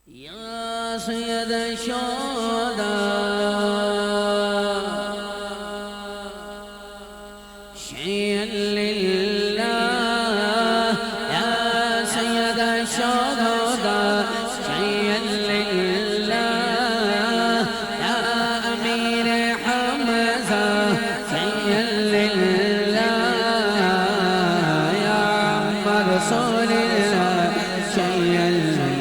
یا سید الشہداء شیئا للہ یا سید الشہداء شیئا للہ یا امیر حمزہ شیئا للہ یا عم رسول اللہ شیئا للہ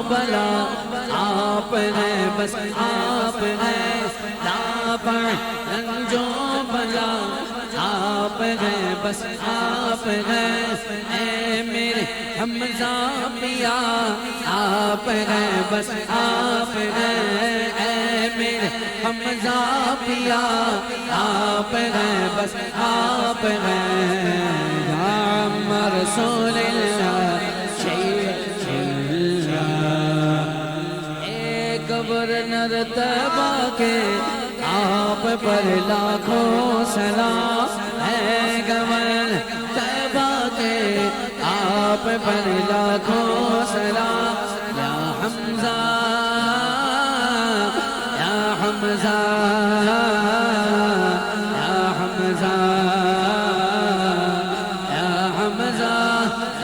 بلا آپ ہیں بس آپ ہیں دافع رنجو بلا آپ ہیں بس آپ ہیں اے میرے حمزہ پیا آپ ہیں بس آپ ہیں اے میرے حمزہ پیا آپ ہیں بس آپ ہیں یا عم رسول اللہ گورنر طیبہ کے آپ پر لاکھوں سلام ہے گورنر طیبہ کے آپ پر لاکھوں سلام یا حمزہ یا حمزہ یا حمزہ یا حمزہ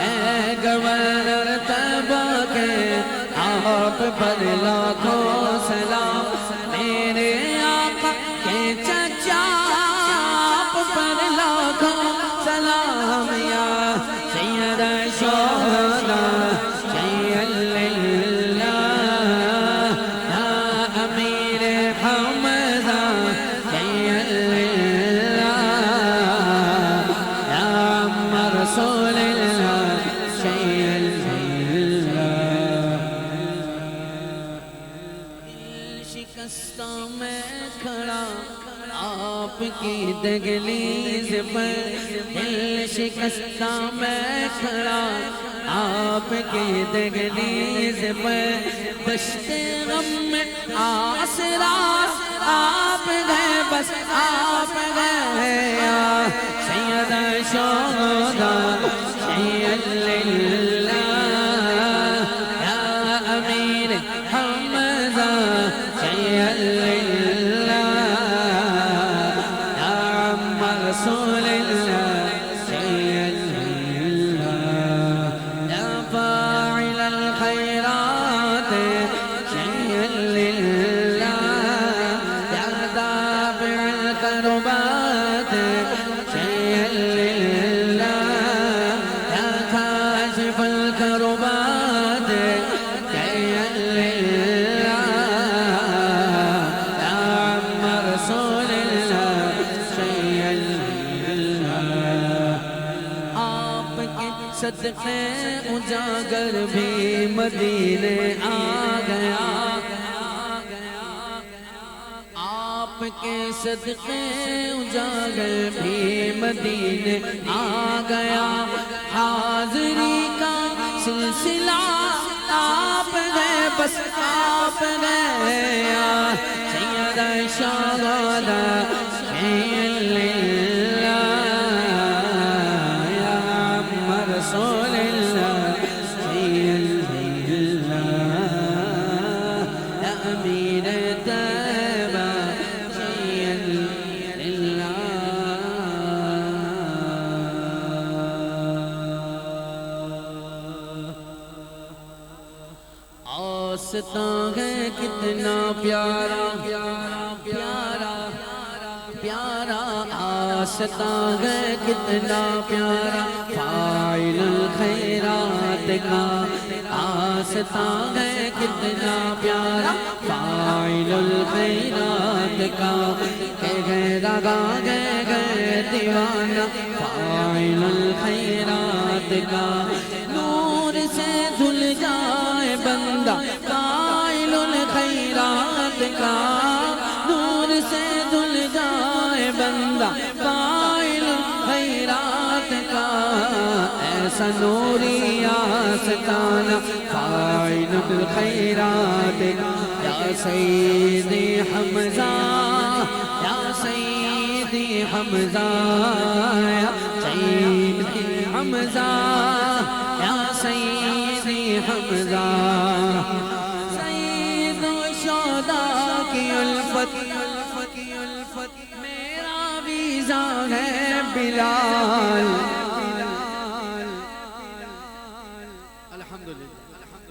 اے گورنر طیبہ کے آپ پر لاکھوں سلام میرے آقا کے چچا آپ پر لاکھوں سلام یا سید الشہداء شیئا للہ یا امیر حمزہ شیئا للہ یا عم رسول اللہ شیئا للہ شکستہ میں کھڑا آپ کی دہلیز پر دل شکستہ میں کھڑا آپ کی دہلیز پر دشت غم میں آسرا آپ گئے بس آپ گئے یا سید الشہداء شیئا للہ یا امیر حمزہ شیئا للہ یا عم رسول اللہ شیئا للہ یا فاعل الخیرات شیئا للہ یا دافع الکربات شیئا للہ یا کاشف الکربات شیئا للہ رسول اللہ شیئا للہ آپ کے صدقے اجاگر بھی مدینے آ گیا آپ کے صدقے اجاگر بھی مدینے آ گیا حاضری کا سلسلہ آپ گئے بس آپ گئے یا سید الشہداء شیئا للہ یا عم رسول اللہ شیئا للہ یا امیر طیبہ شیئا للہ آستاں ہے کتنا پیارا پیارا پیارا آستاں ہے کتنا پیارا فاعل الخیرات کا آستاں ہے کتنا پیارا فاعل الخیرات کا گئے رگا گئے دیوانہ فاعل الخیرات کا نور سے دھل جائے بندہ فاعل الخیرات کا نور سے دھل جائے بندہ فاعل الخیرات کا ایسا نوری آستانہ فاعل الخیرات کا یا سیدی حمزہ یا سیدی حمزہ یا سیدی حمزہ سیدی حمزہ سید شہداء کی الفت میرا ویزا ہے بلال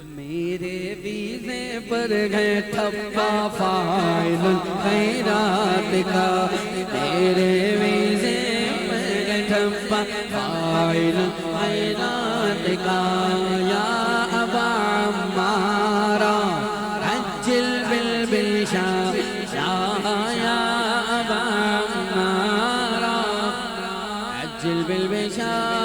میرے ویزے پر گئے ٹھپا فاعل الخیرات کا میرے ویزے پر گئے ٹھپا فاعل الخیرات کا یا ابا عمارا عجل بالبشارہ یا ابا عمارا عجل بالبشارہ